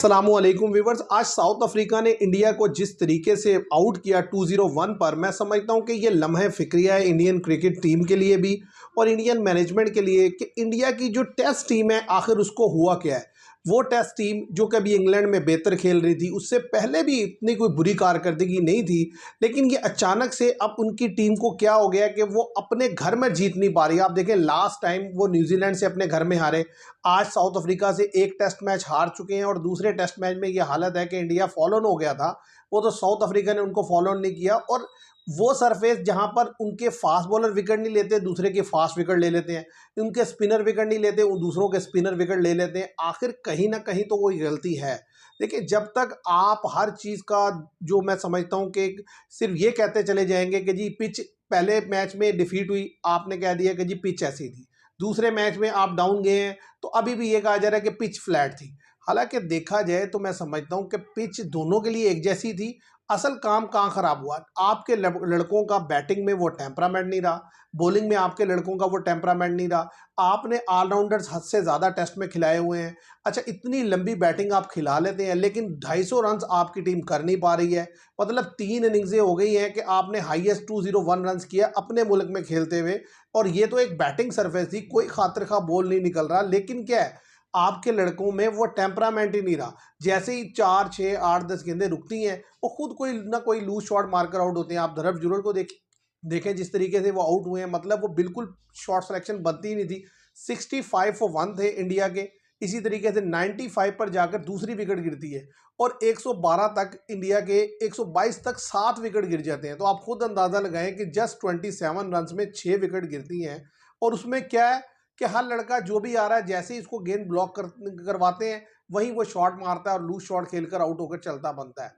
अस्सलामुअलैकुम व्यूवर्स। आज south Africa ने इंडिया को जिस तरीके से आउट किया 201 पर, मैं समझता हूं कि ये लम्हे फिक्रिया है इंडियन क्रिकेट टीम के लिए भी और इंडियन मैनेजमेंट के लिए कि इंडिया की जो टेस्ट टीम है आखिर उसको हुआ क्या है। वो टेस्ट टीम जो कभी इंग्लैंड में बेहतर खेल रही थी, उससे पहले भी इतनी कोई बुरी कारकर्दगी नहीं थी, लेकिन ये अचानक से अब उनकी टीम को क्या हो गया कि वो अपने घर में जीत नहीं पा रही। आप देखें, लास्ट टाइम वो न्यूजीलैंड से अपने घर में हारे, आज साउथ अफ्रीका से एक टेस्ट मैच हार चुके हैं और दूसरे टेस्ट मैच में ये हालत है कि इंडिया फॉलो ऑन हो गया था, वो तो साउथ अफ्रीका ने उनको फॉलो ऑन नहीं किया। और वो सरफेस जहां पर उनके फास्ट बॉलर विकेट नहीं लेते, दूसरे के फास्ट विकेट ले लेते हैं, उनके स्पिनर विकेट नहीं लेते, दूसरों के स्पिनर विकेट ले लेते हैं। आखिर कहीं ना कहीं तो कोई गलती है। देखिए, जब तक आप हर चीज़ का, जो मैं समझता हूं कि सिर्फ ये कहते चले जाएंगे कि जी पिच, पहले मैच में डिफीट हुई, आपने कह दिया कि जी पिच ऐसी थी, दूसरे मैच में आप डाउन गए हैं तो अभी भी ये कहा जा रहा है कि पिच फ्लैट थी। हालांकि देखा जाए तो मैं समझता हूं कि पिच दोनों के लिए एक जैसी थी। असल काम कहाँ खराब हुआ, आपके लड़कों का बैटिंग में वो टेम्परामेंट नहीं रहा, बॉलिंग में आपके लड़कों का वो टेम्परामेंट नहीं रहा। आपने ऑलराउंडर्स हद से ज़्यादा टेस्ट में खिलाए हुए हैं। अच्छा, इतनी लंबी बैटिंग आप खिला लेते हैं लेकिन 250 रन आपकी टीम कर नहीं पा रही है। मतलब 3 इनिंग्सें हो गई हैं कि आपने हाईएस्ट 201 रन किया अपने मुल्क में खेलते हुए, और ये तो एक बैटिंग सरफेस थी, कोई खातिर खा बॉल नहीं निकल रहा। लेकिन क्या है, आपके लड़कों में वो टेम्परामेंट ही नहीं रहा। जैसे ही 4 6 8 10 गेंदें रुकती हैं, वो खुद कोई ना कोई लूज शॉट मारकर आउट होते हैं। आप धरम जुरल को देखें जिस तरीके से वो आउट हुए हैं, मतलब वो बिल्कुल शॉट सिलेक्शन बनती ही नहीं थी। 65 फॉर 1 थे इंडिया के। इसी तरीके से 95 पर जाकर दूसरी विकेट गिरती है और 112 तक इंडिया के, 122 तक 7 विकेट गिर जाते हैं। तो आप खुद अंदाज़ा लगाएं कि जस्ट 27 रन में 6 विकेट गिरती हैं। और उसमें क्या है कि हर लड़का जो भी आ रहा है, जैसे ही इसको गेंद ब्लॉक करवाते हैं, वहीं वो शॉट मारता है और लूज शॉट खेलकर आउट होकर चलता बनता है।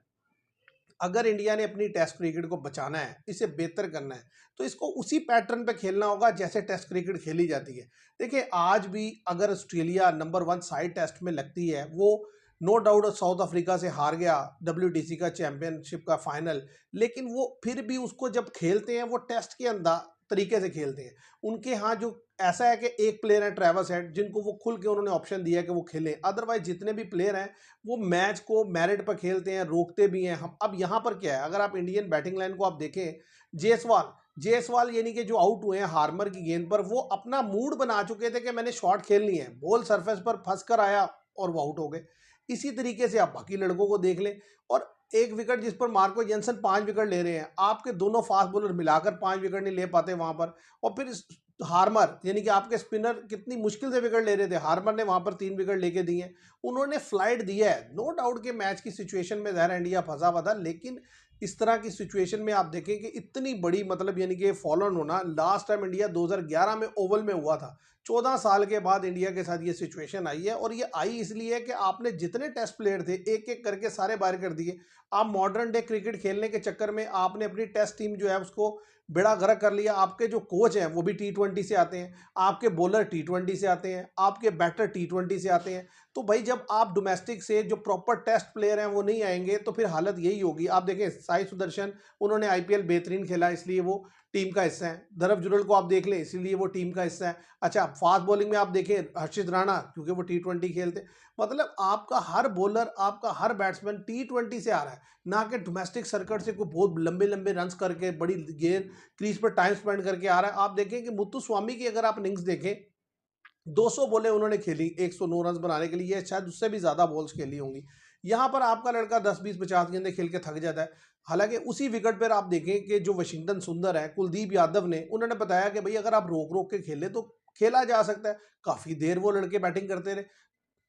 अगर इंडिया ने अपनी टेस्ट क्रिकेट को बचाना है, इसे बेहतर करना है, तो इसको उसी पैटर्न पे खेलना होगा जैसे टेस्ट क्रिकेट खेली जाती है। देखिए, आज भी अगर ऑस्ट्रेलिया नंबर 1 साइड टेस्ट में लगती है, वो नो डाउट साउथ अफ्रीका से हार गया WTC का चैंपियनशिप का फाइनल, लेकिन वो फिर भी उसको जब खेलते हैं वो टेस्ट के अंदर तरीके से खेलते हैं। उनके यहाँ जो ऐसा है कि एक प्लेयर है ट्रेविस हेड, जिनको वो खुल के उन्होंने ऑप्शन दिया है कि वो खेलें। अदरवाइज जितने भी प्लेयर हैं वो मैच को मेरिट पर खेलते हैं, रोकते भी हैं। हम अब यहाँ पर क्या है, अगर आप इंडियन बैटिंग लाइन को आप देखें, जेसवाल यानी कि जो आउट हुए हैं हार्मर की गेंद पर, वो अपना मूड बना चुके थे कि मैंने शॉट खेलनी है, बॉल सरफेस पर फंस कर आया और वो आउट हो गए। इसी तरीके से आप बाकी लड़कों को देख लें, और एक विकेट जिस पर मार्को जेंसन 5 विकेट ले रहे हैं, आपके दोनों फास्ट बॉलर मिलाकर 5 विकेट नहीं ले पाते वहां पर। और फिर हार्मर यानी कि आपके स्पिनर कितनी मुश्किल से विकेट ले रहे थे, हार्मर ने वहां पर 3 विकेट लेके दिए। उन्होंने फ्लाइट दिया है। नो डाउट के मैच की सिचुएशन में ज़ाहिर इंडिया फंसा हुआ था, लेकिन इस तरह की सिचुएशन में आप देखें कि इतनी बड़ी, मतलब यानी कि फॉलो ऑन होना, लास्ट टाइम इंडिया 2011 में ओवल में हुआ था। 14 साल के बाद इंडिया के साथ ये सिचुएशन आई है, और ये आई इसलिए है कि आपने जितने टेस्ट प्लेयर थे एक एक करके सारे बाहर कर दिए। आप मॉडर्न डे क्रिकेट खेलने के चक्कर में आपने अपनी टेस्ट टीम जो है उसको बेड़ा गर्क कर लिया। आपके जो कोच हैं वो भी T20 से आते हैं, आपके बॉलर T20 से आते हैं, आपके बैटर T20 से आते हैं। तो भाई, जब आप डोमेस्टिक से जो प्रॉपर टेस्ट प्लेयर हैं वो नहीं आएंगे तो फिर हालत यही होगी। आप देखें, साई सुदर्शन, उन्होंने IPL बेहतरीन खेला इसलिए वो टीम का हिस्सा है। धरम जुरल को आप देख लें, इसीलिए वो टीम का हिस्सा है। अच्छा, फास्ट बॉलिंग में आप देखें हर्षित राणा, क्योंकि वो T20 खेलते। मतलब आपका हर बॉलर, आपका हर बैट्समैन T20 से आ रहा है, ना कि डोमेस्टिक सर्किट से कोई बहुत लंबे लंबे रन्स करके बड़ी गेंद क्रीज पर टाइम स्पेंड करके आ रहा है। आप देखें कि मुत्तु स्वामी की अगर आप इनिंग्स देखें, 200 बॉलें उन्होंने खेली 109 रन बनाने के लिए, शायद उससे भी ज़्यादा बॉल्स खेली होंगी। यहाँ पर आपका लड़का 10 20 50 गेंदें खेल के थक जाता है। हालांकि उसी विकेट पर आप देखें कि जो वाशिंगटन सुंदर है, कुलदीप यादव ने, उन्होंने बताया कि भाई अगर आप रोक रोक के खेले तो खेला जा सकता है। काफ़ी देर वो लड़के बैटिंग करते रहे,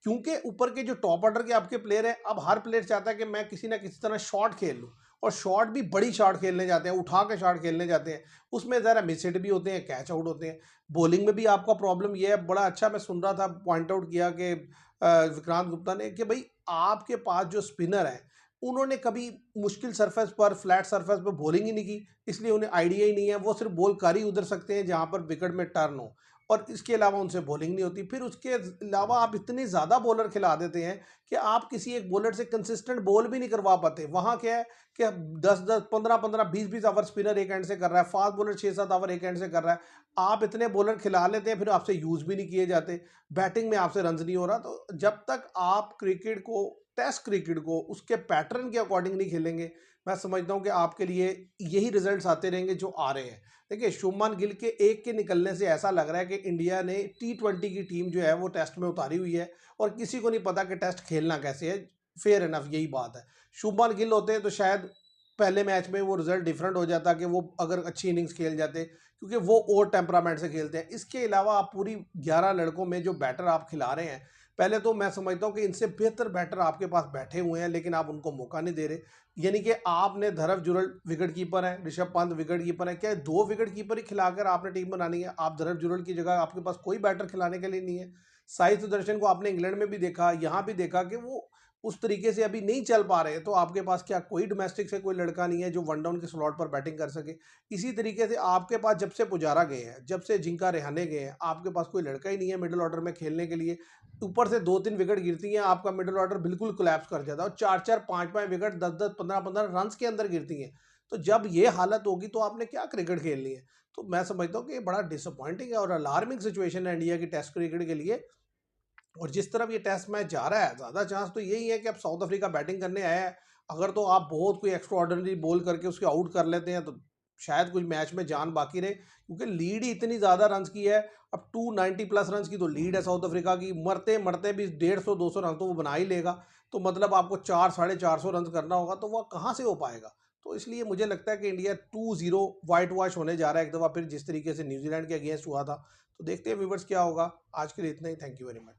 क्योंकि ऊपर के जो टॉप ऑर्डर के आपके प्लेयर हैं, अब हर प्लेयर चाहता है कि मैं किसी ना किसी तरह शॉट खेल लूँ, और शॉट भी बड़ी शॉट खेलने जाते हैं, उठा के शॉट खेलने जाते हैं। उसमें ज़रा मिस हिट भी होते हैं, कैच आउट होते हैं। बॉलिंग में भी आपका प्रॉब्लम ये है, बड़ा अच्छा मैं सुन रहा था, पॉइंट आउट किया कि विक्रांत गुप्ता ने, कि भाई आपके पास जो स्पिनर है, उन्होंने कभी मुश्किल सरफेस पर, फ्लैट सरफेस पर बॉलिंग ही नहीं की, इसलिए उन्हें आइडिया ही नहीं है। वो सिर्फ बॉल कर ही उधर सकते हैं जहाँ पर विकेट में टर्न हो, और इसके अलावा उनसे बॉलिंग नहीं होती। फिर उसके अलावा आप इतनी ज़्यादा बॉलर खिला देते हैं कि आप किसी एक बॉलर से कंसिस्टेंट बॉल भी नहीं करवा पाते। वहाँ क्या है कि 10-10, 15-15, 20-20 ओवर स्पिनर एक एंड से कर रहा है, फास्ट बॉलर 6-7 ओवर एक एंड से कर रहा है। आप इतने बॉलर खिला लेते हैं, फिर आपसे यूज़ भी नहीं किए जाते, बैटिंग में आपसे रन्स नहीं हो रहा। तो जब तक आप क्रिकेट को, टेस्ट क्रिकेट को उसके पैटर्न के अकॉर्डिंग नहीं खेलेंगे, मैं समझता हूँ कि आपके लिए यही रिजल्ट्स आते रहेंगे जो आ रहे हैं। देखिए, शुभमन गिल के एक के निकलने से ऐसा लग रहा है कि इंडिया ने T20 की टीम जो है वो टेस्ट में उतारी हुई है और किसी को नहीं पता कि टेस्ट खेलना कैसे है। फेयर इनफ, यही बात है। शुभमन गिल होते तो शायद पहले मैच में वो रिजल्ट डिफरेंट हो जाता कि वो अगर अच्छी इनिंग्स खेल जाते, क्योंकि वो और टेम्परामेंट से खेलते हैं। इसके अलावा आप पूरी 11 लड़कों में जो बैटर आप खिला रहे हैं, पहले तो मैं समझता हूँ कि इनसे बेहतर बैटर आपके पास बैठे हुए हैं, लेकिन आप उनको मौका नहीं दे रहे। यानी कि आपने धरम जुरल विकेट कीपर है, ऋषभ पंत विकेट कीपर है, क्या 2 विकेट कीपर ही खिलाकर आपने टीम बनानी है? आप धरम जुरल की जगह आपके पास कोई बैटर खिलाने के लिए नहीं है। साई सुदर्शन को आपने इंग्लैंड में भी देखा, यहाँ भी देखा कि वो उस तरीके से अभी नहीं चल पा रहे हैं। तो आपके पास क्या कोई डोमेस्टिक से कोई लड़का नहीं है जो वन डाउन के स्लॉट पर बैटिंग कर सके? इसी तरीके से आपके पास जब से पुजारा गए हैं, जब से जिंका रेहाने गए हैं, आपके पास कोई लड़का ही नहीं है मिडिल ऑर्डर में खेलने के लिए। ऊपर से 2-3 विकेट गिरती हैं, आपका मिडिल ऑर्डर बिल्कुल कोलैप्स कर जाता है और 4-4, 5-5 विकेट 10-10, 15-15 रन्स के अंदर गिरती हैं। तो जब ये हालत होगी तो आपने क्या क्रिकेट खेलनी है? तो मैं समझता हूँ कि ये बड़ा डिसअपॉइंटिंग है और अलार्मिंग सिचुएशन है इंडिया की टेस्ट क्रिकेट के लिए। और जिस तरफ ये टेस्ट मैच जा रहा है, ज़्यादा चांस तो यही है कि अब साउथ अफ्रीका बैटिंग करने आया है। अगर तो आप बहुत कोई एक्स्ट्रा ऑर्डिनरी बॉल करके उसके आउट कर लेते हैं तो शायद कुछ मैच में जान बाकी रहे, क्योंकि लीड ही इतनी ज़्यादा रन्स की है। अब 290 प्लस रन्स की तो लीड है साउथ अफ्रीका की, मरते मरते भी 150-200 रन तो वो बना ही लेगा। तो मतलब आपको 4, 450 रन करना होगा, तो वह कहाँ से हो पाएगा? तो इसलिए मुझे लगता है कि इंडिया 2-0 वाइट वॉश होने जा रहा है एक दफ़ा फिर, जिस तरीके से न्यूजीलैंड के अगेंस्ट हुआ था। तो देखते हैं व्यूवर्स क्या होगा। आज के लिए इतना ही। Thank you very much.